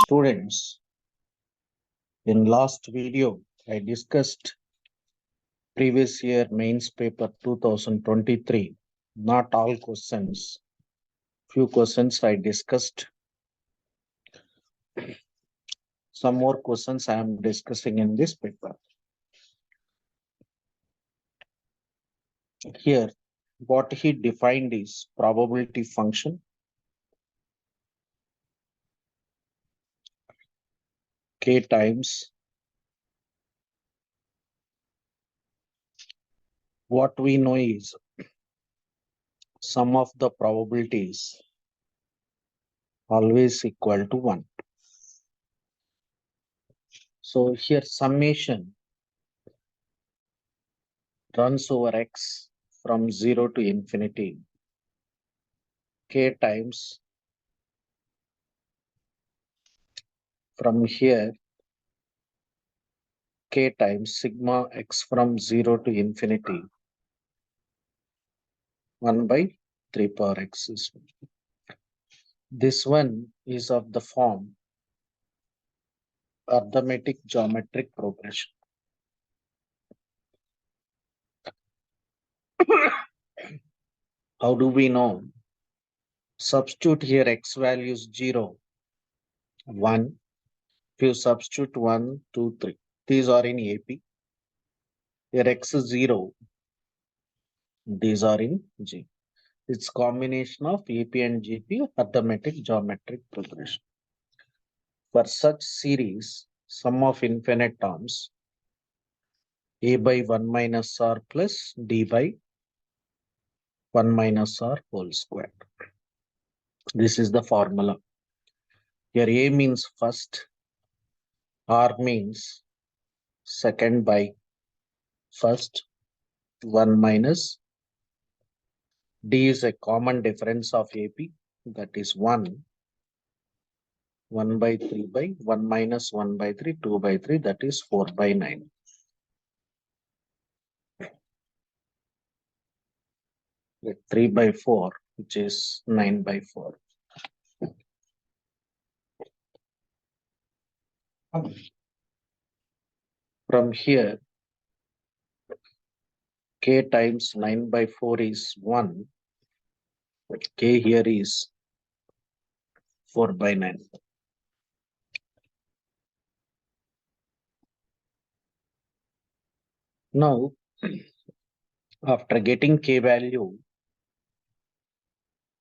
Students, in last video, I discussed previous year mains paper 2023. Not all questions. Few questions I discussed. Some more questions I am discussing in this paper. Here, what he defined is probability function. K times what we know is sum of the probabilities always equal to 1. So here summation runs over x from 0 to infinity. K times from here K times sigma x from 0 to infinity 1 by 3 power x is 1. This one is of the form arithmetic geometric progression. How do we know? Substitute here x values 0, 1. If you substitute 1, 2, 3. These are in AP. Here x is 0. These are in G. It's combination of AP and GP, arithmetic geometric progression. For such series, sum of infinite terms, a by 1 minus r plus d by 1 minus r whole square. This is the formula. Here a means first, r means second by first, 1 minus d is a common difference of AP, that is 1. 1 by 3 by 1 minus 1 by 3, 2 by 3, that is 4 by 9. With 3 by 4, which is 9 by 4. From here, k times 9 by 4 is 1. K here is 4 by 9. Now, after getting k value,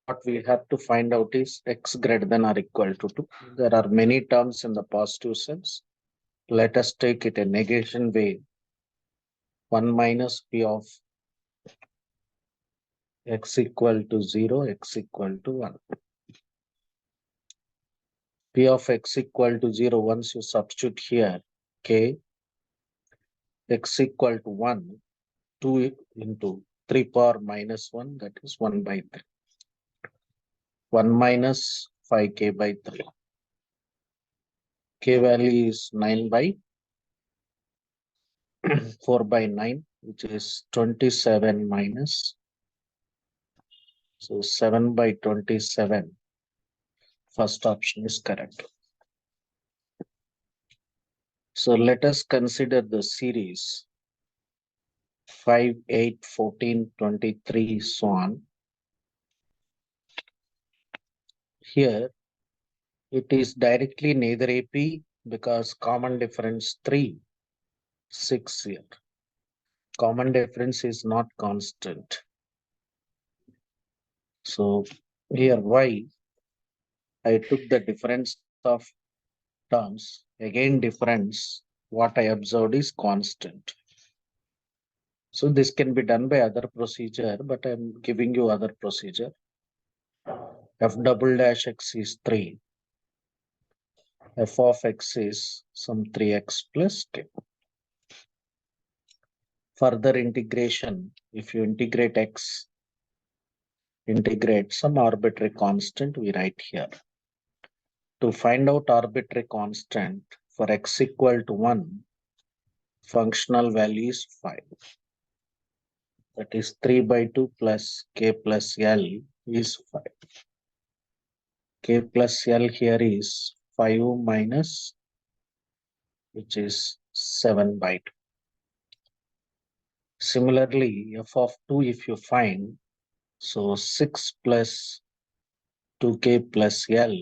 what we have to find out is x greater than or equal to 2. There are many terms in the positive sense. Let us take it a negation way. 1 minus p of x equal to 0, x equal to 1. P of x equal to 0, once you substitute here, k, x equal to 1, 2 into 3 power minus 1, that is 1 by 3. 1 minus 5k by 3. K value is 9 by 4 by 9, which is 27 minus. So 7 by 27. First option is correct. So let us consider the series 5, 8, 14, 23, so on. Here, it is directly neither AP because common difference 3, 6 here. Common difference is not constant. So here y, I took the difference of terms. Again difference, what I observed is constant. So this can be done by other procedure, but I'm giving you other procedure. F double dash x is 3. F of x is some 3x plus k. Further integration, if you integrate x, integrate some arbitrary constant, we write here. To find out arbitrary constant for x equal to 1, functional value is 5. That is 3 by 2 plus k plus L is 5. K plus L here is 5 minus, which is 7 by 2. Similarly, f of 2 if you find, so 6 plus 2k plus L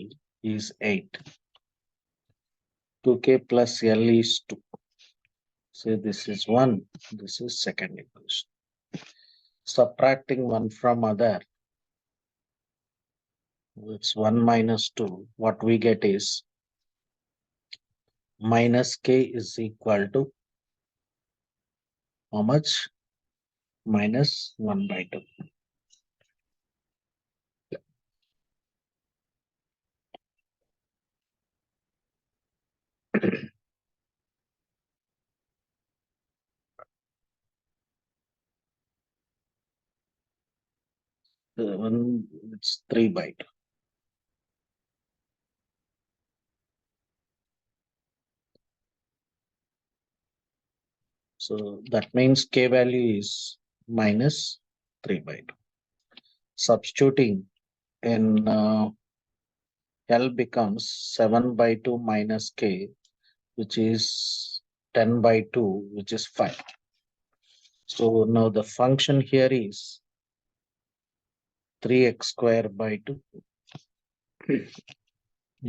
is 8. 2k plus L is 2. So this is 1, this is second equation. Subtracting one from other, it's 1 minus 2. What we get is minus k is equal to how much? Minus 1 by 2. It's 3 by 2. So that means k value is minus 3 by 2. Substituting in L becomes 7 by 2 minus k, which is 10 by 2, which is 5. So now the function here is 3x square by 2.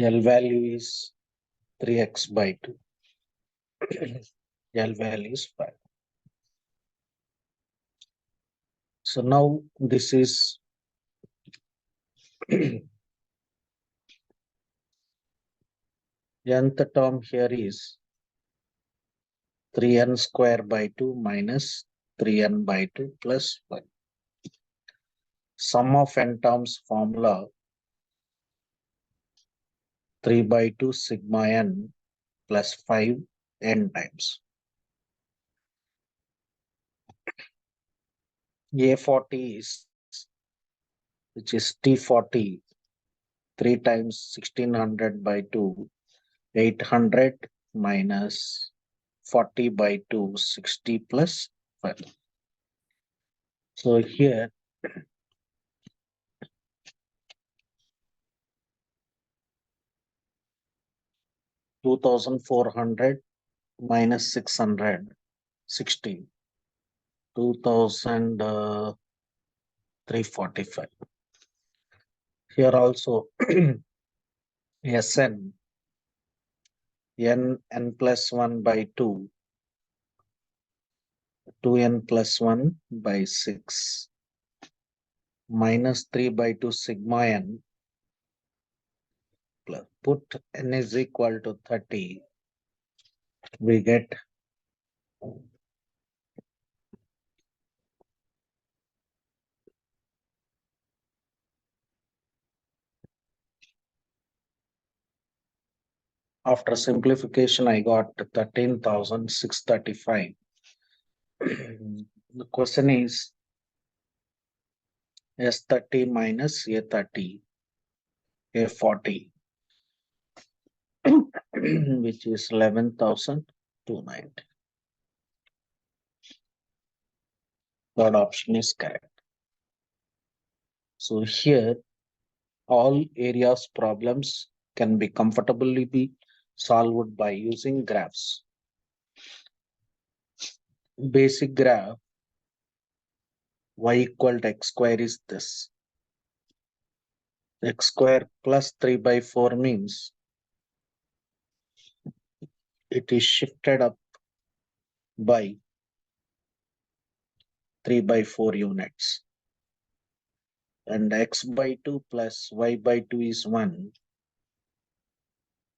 L value is 3x by 2. L value is 5. So now this is nth term here is 3n square by 2 minus 3n by 2 plus 1. Sum of n terms formula 3 by 2 sigma n plus 5 n times. A40 is, which is T40, 3 times 1600 by 2, 800 minus 40 by 2, 60 plus 5. So here, two thousand 400 minus 600, 60, 2345. Here also, Sn, n plus 1 by 2, 2n plus 1 by 6, minus 3 by 2 sigma n, plus put n is equal to 30, we get after simplification, I got 13,635. The question is S30 minus A30, A40, which is 11,290. Third option is correct. So here, all areas problems can be comfortably be solved by using graphs. Basic graph y equal to x square is this. X square plus 3 by 4 means it is shifted up by 3 by 4 units. And x by 2 plus y by 2 is 1.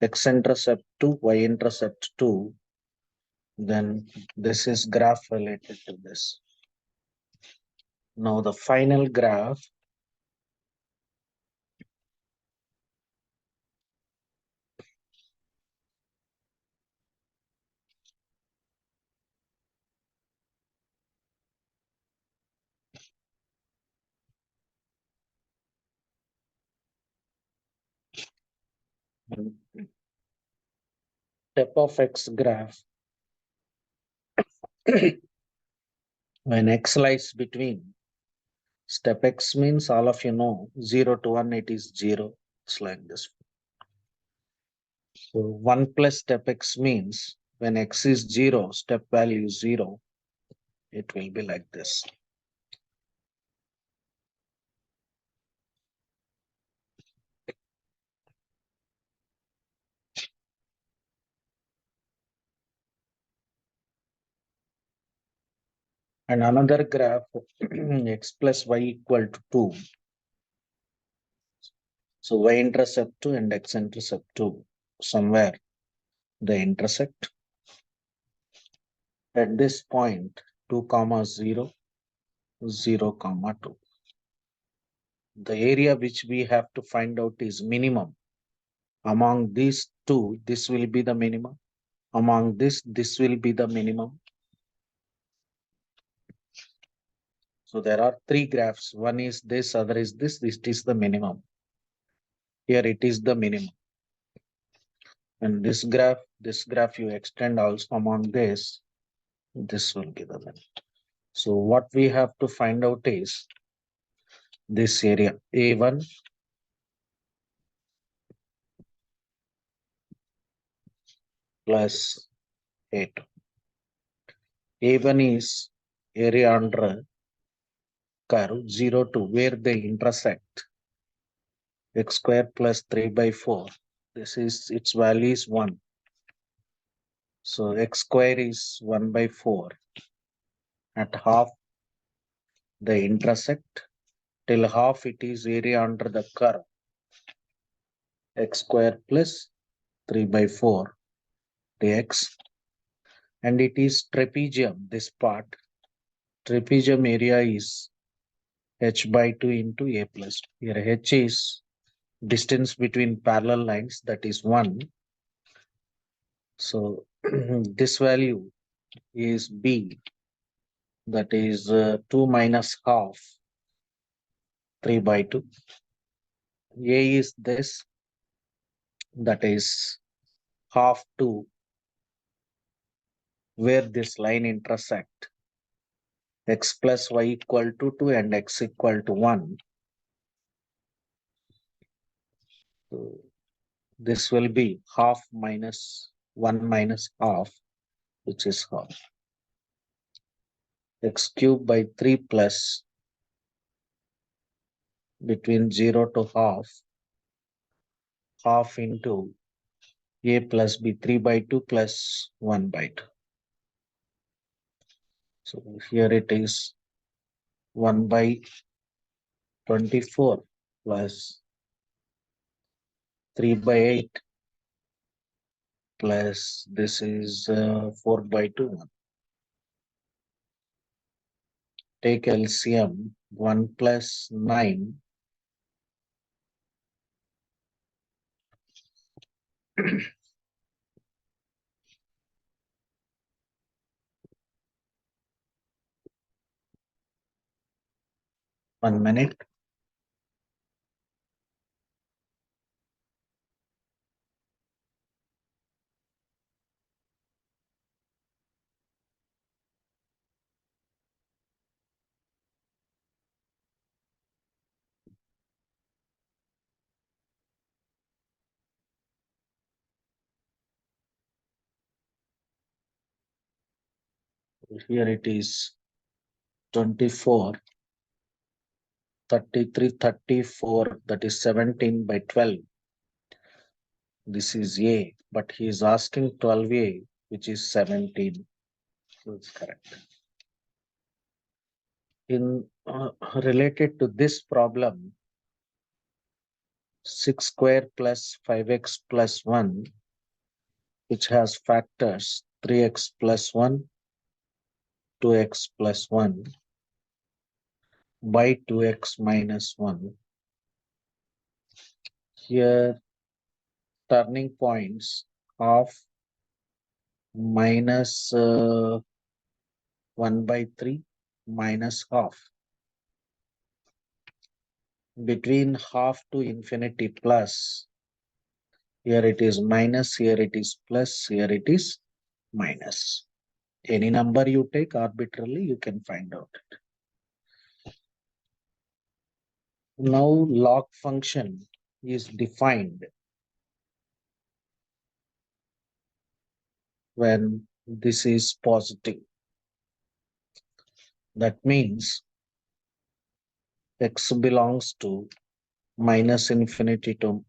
X-intercept 2, y-intercept 2. Then this is graph related to this. Now the final graph step of x graph when x lies between step x means all of you know 0 to 1 it is 0. It's like this. So 1 plus step x means when x is 0, step value is 0, it will be like this. And another graph, x plus y equal to 2. So y-intercept 2 and x-intercept 2. Somewhere they intersect. At this point, 2 comma 0, 0 comma 2. The area which we have to find out is minimum. Among these two, this will be the minimum. Among this will be the minimum. So there are three graphs. One is this, other is this. This is the minimum. Here it is the minimum. And this graph you extend also among this will be the minimum. So what we have to find out is this area A1 plus A2. A1 is area under curve 0 to where they intersect. X square plus 3 by 4. This is its value is 1. So x square is 1 by 4. At half they intersect. Till half it is area under the curve. X square plus 3 by 4 dx. And it is trapezium, this part. Trapezium area is h by 2 into a plus. Here h is distance between parallel lines, that is 1. So this value is b, that is 2 minus half 3 by 2. A is this, that is half 2 where this line intersect. X plus y equal to 2 and x equal to 1. So this will be half minus 1 minus half, which is half. X cube by 3 plus between 0 to half into a plus b 3 by 2 plus 1 by 2. So here it is 1 by 24 plus 3 by 8 plus this is 4 by 2. Take LCM 1 plus 9. One minute. Here it is 24, 33, 34, that is 17 by 12. This is A, but he is asking 12A, which is 17. So it's correct. In related to this problem, 6 square plus 5x plus 1, which has factors 3x plus 1, 2x plus 1 by 2x minus 1. Here, turning points of minus 1 by 3 minus half. Between half to infinity plus, here it is minus, here it is plus, here it is minus. Any number you take arbitrarily, you can find out it. Now log function is defined when this is positive. That means x belongs to minus infinity to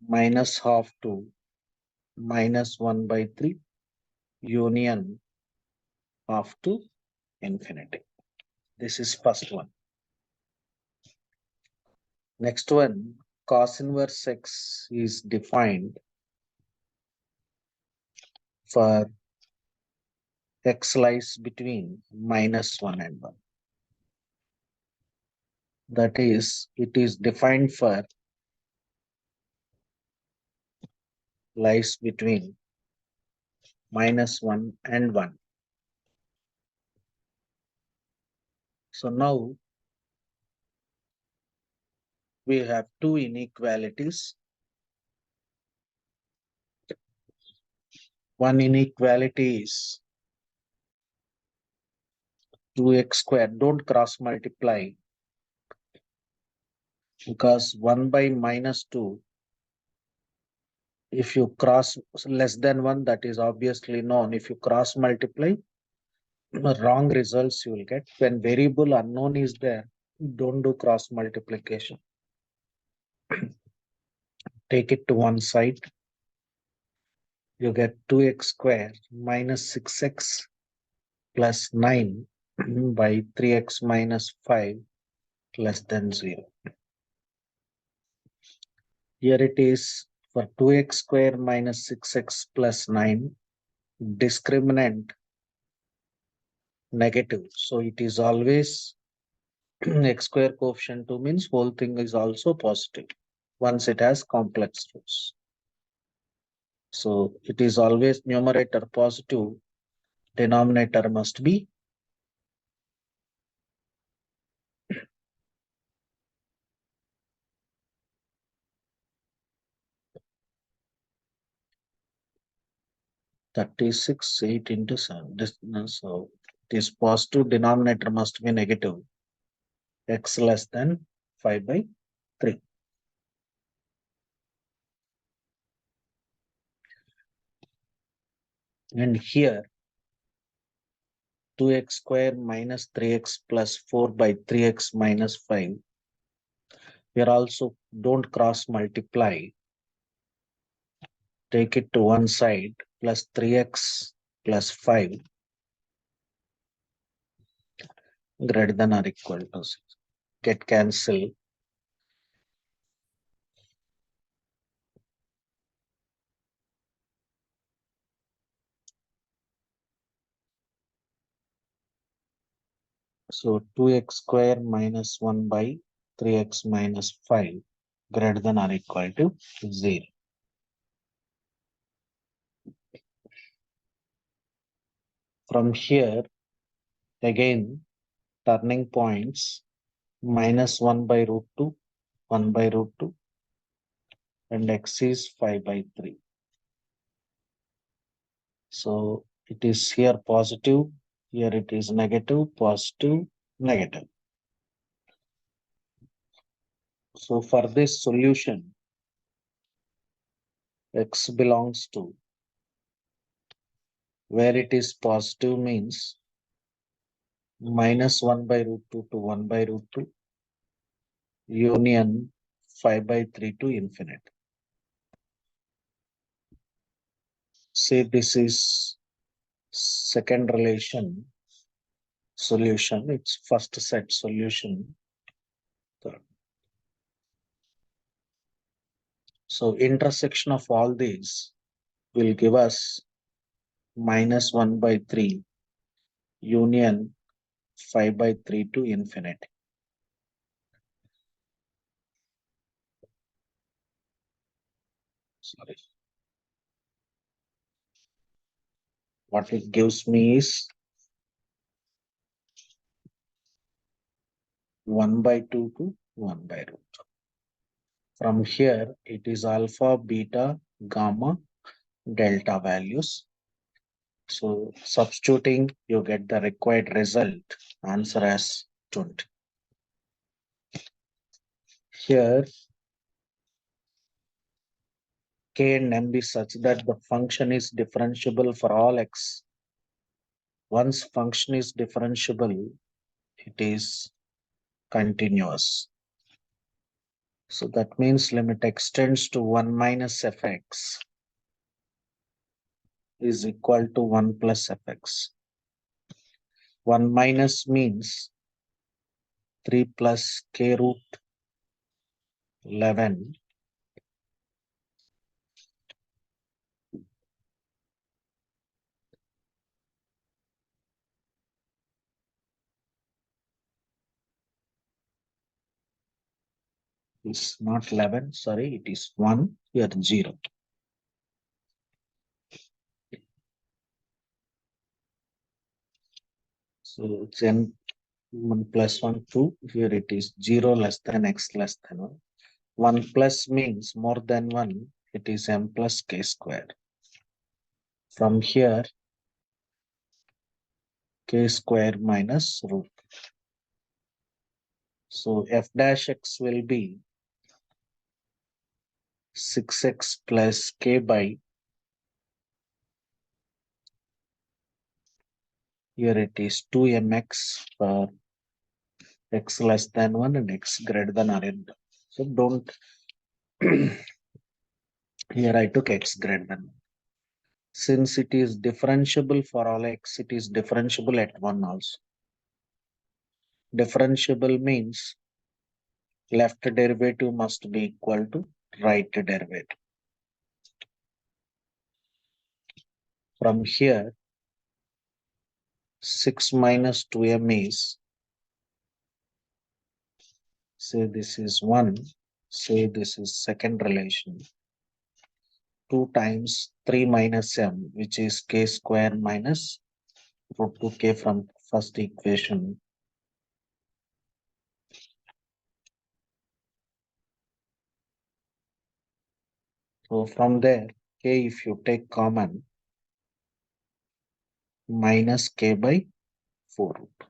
minus half to minus 1 by 3 union half to infinity. This is first one. Next one, cos inverse x is defined for x lies between minus 1 and 1. That is, it is defined for lies between minus 1 and 1. So now we have two inequalities. One inequality is 2x squared. Don't cross multiply because 1 by minus 2, if you cross less than 1, that is obviously known. If you cross multiply, wrong results you will get. When variable unknown is there, don't do cross multiplication. Take it to one side. You get 2x squared minus 6x plus 9 by 3x minus 5 less than 0. Here it is for 2x squared minus 6x plus 9, discriminant negative. So it is always x square coefficient 2 means whole thing is also positive once it has complex roots. So it is always numerator positive, denominator must be 36, 8 into 7. So it is positive, denominator must be negative, x less than 5 by 3. And here 2x square minus 3x plus 4 by 3x minus 5. Here also don't cross multiply. Take it to one side plus 3x plus 5 greater than or equal to 6. Get cancelled. So 2x square minus 1 by 3x minus 5 greater than or equal to 0. From here, again, turning points minus 1 by root 2, 1 by root 2, and x is 5 by 3. So it is here positive, here it is negative, positive, negative. So for this solution, x belongs to where it is positive means minus 1 by root 2 to 1 by root 2 union 5 by 3 to infinite. Say this is second relation solution, it's first set solution. Third. So intersection of all these will give us minus 1 by 3 union 5 by 3 to infinity. Sorry. What it gives me is 1 by 2 to 1 by root. From here, it is alpha, beta, gamma, delta values. So substituting, you get the required result, answer as 20. Here, k and m be such that the function is differentiable for all x. Once function is differentiable, it is continuous. So that means limit extends to 1 minus fx is equal to 1 plus fx. 1 minus means 3 plus k root 11 is not 11, sorry, it is 1, here 0. So it's n 1 plus 1, 2, here it is 0 less than x less than 1. 1 plus means more than 1, it is m plus k squared. From here, k square minus root. So f dash x will be 6x plus k by, here it is 2mx for x less than 1 and x greater than or equal. So don't, here I took x greater than 1. Since it is differentiable for all x, it is differentiable at 1 also. Differentiable means left derivative must be equal to right derivative. From here, 6 minus 2m is, say this is 1, say this is second relation. 2 times 3 minus m, which is k square minus root 2k from first equation. So from there, k if you take common, minus k by 4 root.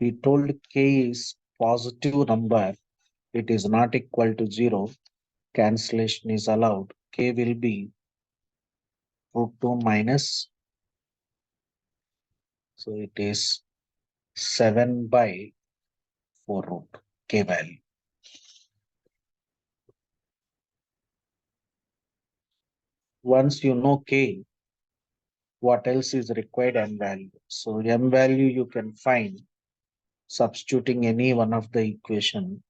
We told k is positive number, it is not equal to 0, cancellation is allowed. K will be root 2 minus, so it is 7 by 4 root k value. Once you know k, what else is required? M value. So m value you can find substituting any one of the equation.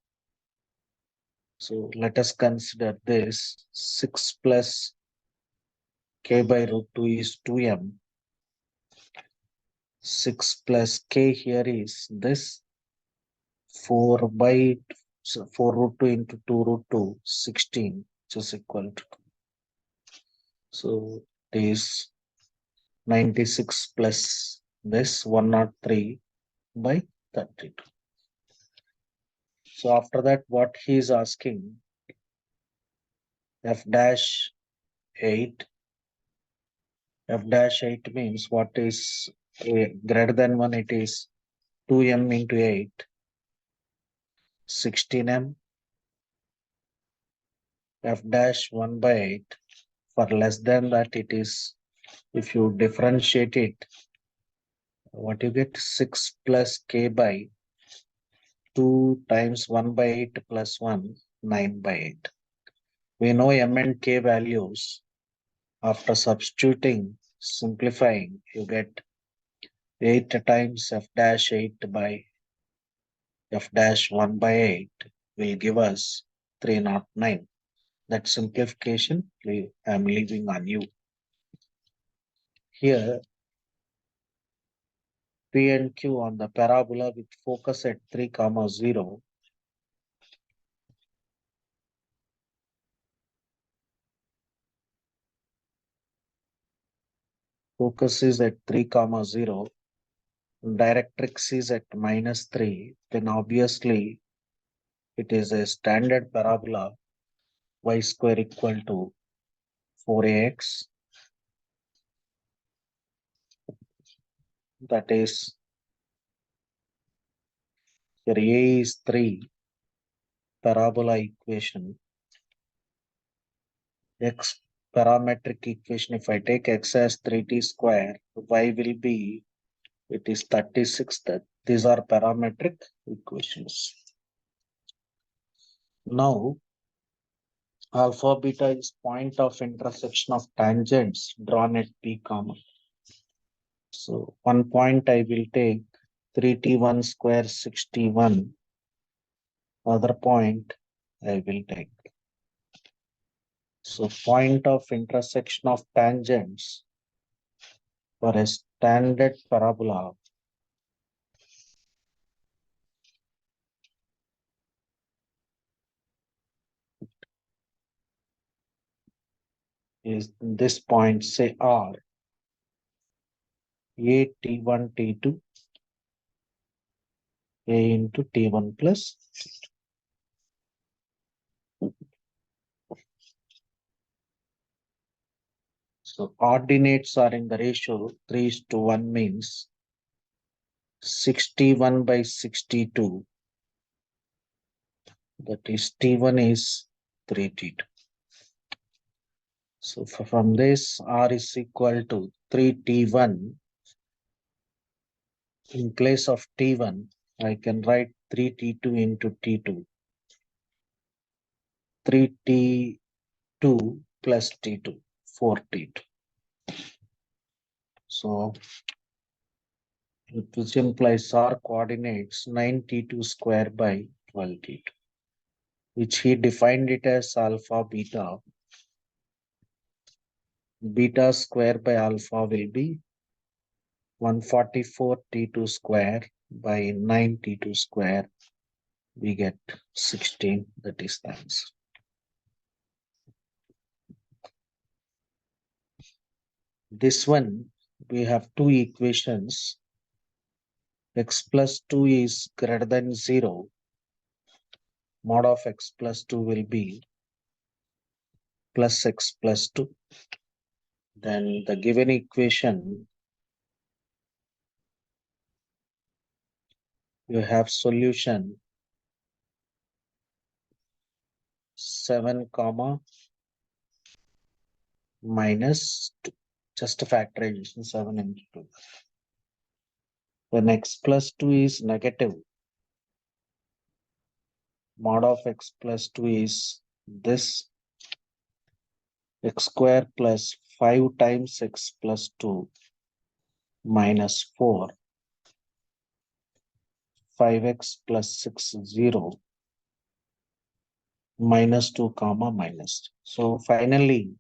So let us consider this 6 plus k by root 2 is 2m. 6 plus k here is this 4 by, so 4 root 2 into 2 root 2, 16, which is equal to 2. So it is 96 plus this 103 by 32. So after that, what he is asking, f dash 8. F dash 8 means what is greater than 1, it is 2m into 8, 16m. F dash 1 by 8. For less than that, it is, if you differentiate it, what you get? 6 plus k by 2 times 1 by 8 plus 1, 9 by 8. We know m and k values. After substituting, simplifying, you get 8 times f dash 8 by f dash 1 by 8 will give us 309. That simplification I am leaving on you. Here, P and Q on the parabola with focus at 3, 0. Focus is at 3, 0. Directrix is at -3. Then obviously it is a standard parabola, y square equal to 4ax. That is, here a is 3, parabola equation. X parametric equation, if I take x as 3t square, y will be, it is 36. That these are parametric equations. Now, alpha beta is point of intersection of tangents drawn at P comma. So one point I will take 3t1 square 61. Other point I will take. So point of intersection of tangents for a standard parabola is this point, say R, A T1 T2 A into T1 plus T2. So ordinates are in the ratio 3:1, means 61 by 62. That is T1 is 3T2. So from this, R is equal to 3T1. In place of T1, I can write 3T2 into T2. 3T2 plus T2, 4T2. So which implies R coordinates 9T2 square by 12T2, which he defined it as alpha beta. Beta square by alpha will be 144 T2 square by 9 T2 square. We get 16. That is the answer. This one, we have two equations. X plus 2 is greater than 0. Mod of x plus 2 will be plus x plus 2. Then the given equation, you have solution 7 comma minus 2. Just a factorization 7 into 2. When x plus 2 is negative, mod of x plus 2 is this x square plus 5 times x plus 2 minus 4, 5x plus 6, 0, minus 2 comma minus. So finally,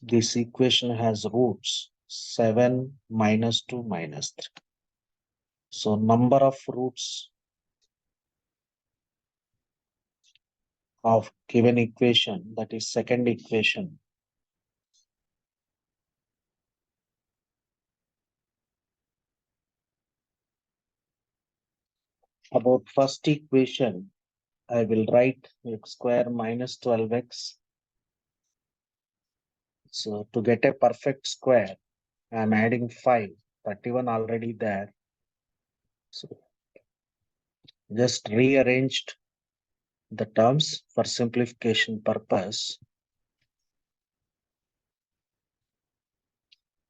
this equation has roots 7 minus 2 minus 3. So number of roots of given equation, that is second equation, about first equation, I will write x square minus 12x. So to get a perfect square, I am adding 5, 31 already there. So just rearranged the terms for simplification purpose.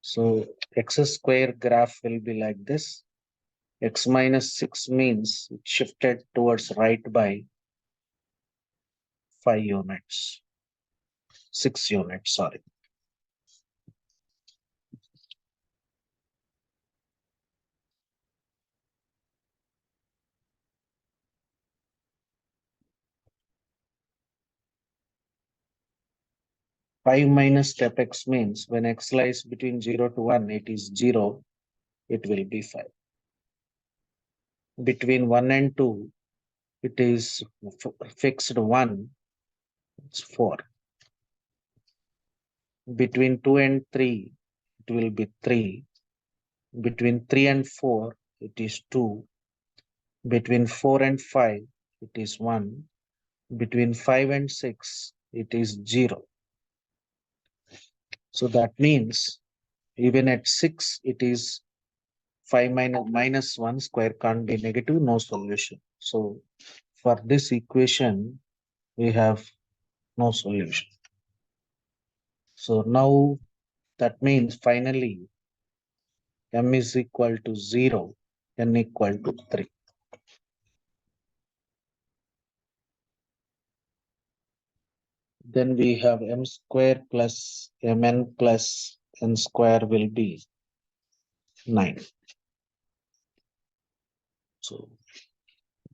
So x square graph will be like this. X minus 6 means it shifted towards right by 5 units, 6 units, sorry. Five minus step x means when x lies between 0 to 1, it is 0, it will be 5. Between 1 and 2, it is fixed 1, it's 4. Between 2 and 3, it will be 3. Between 3 and 4, it is 2. Between 4 and 5, it is 1. Between 5 and 6, it is 0. So that means even at 6, it is 5 minus 1 square can't be negative, no solution. So for this equation, we have no solution. So now that means finally m is equal to 0, n equal to 3. Then we have m square plus mn plus n square will be 9. So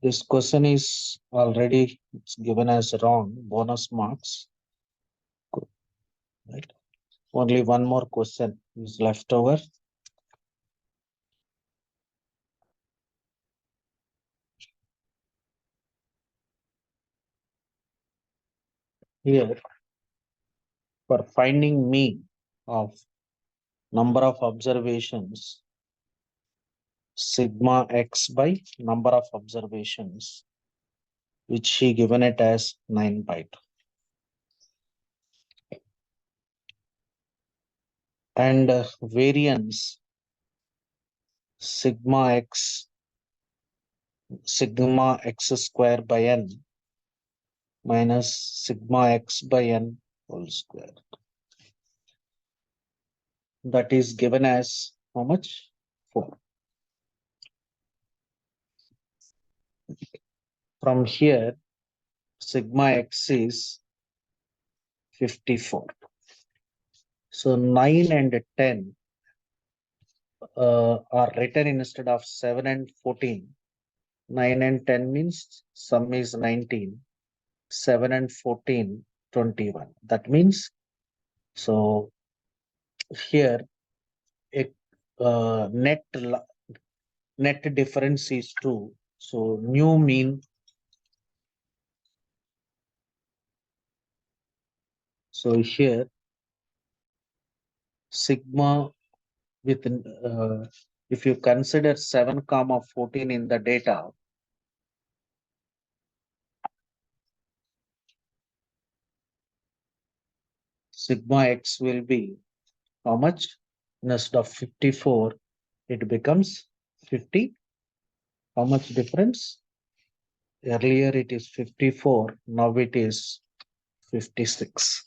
this question is already it's given as wrong, bonus marks. Good, right? Only one more question is left over. Here, for finding mean of number of observations, sigma x by number of observations, which she given it as 9 by 2. And variance sigma x square by n minus sigma x by n whole square. That is given as how much? 4. From here, sigma x is 54. So 9 and 10 are written instead of 7 and 14. 9 and 10 means sum is 19. 7 and 14, 21. That means, so here, a net difference is 2. So new mean, so here sigma with, if you consider 7 comma 14 in the data, sigma x will be how much? Instead of 54, it becomes 50. How much difference? Earlier it is 54, now it is 56.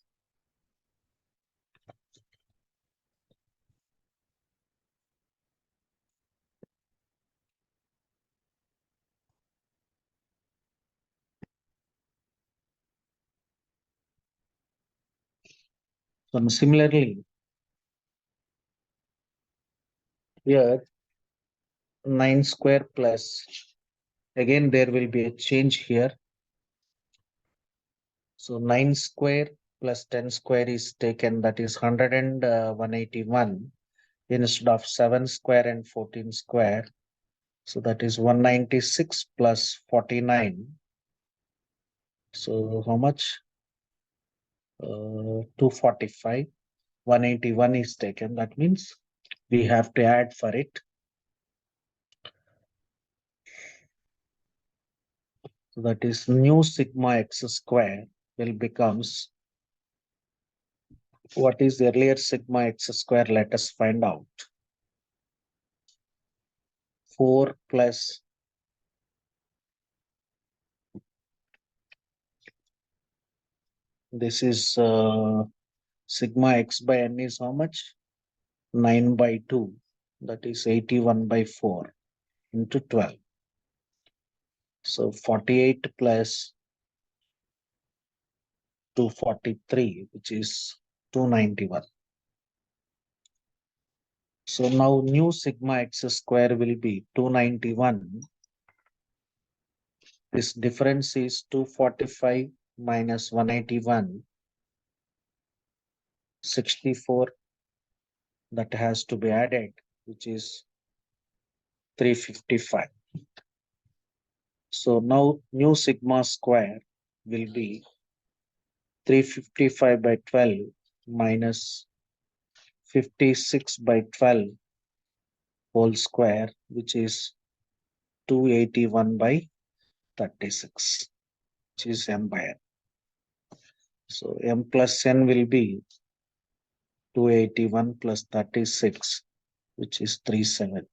So similarly, here 9 square plus, again there will be a change here. So 9 square plus 10 square is taken, that is 100 and 181 instead of 7 square and 14 square. So that is 196 plus 49. So how much? 245. 181 is taken. That means we have to add for it. So that is new sigma x square will becomes, what is earlier sigma x square? Let us find out. 4 plus this is sigma x by n is how much? 9 by 2. That is 81 by 4 into 12. So 48 plus 243, which is 291. So now new sigma x square will be 291. This difference is 245 minus 181, 64. That has to be added, which is 355. So now new sigma square will be 355 by 12 minus 56 by 12 whole square, which is 281 by 36, which is m by n. So m plus n will be 281 plus 36, which is 370.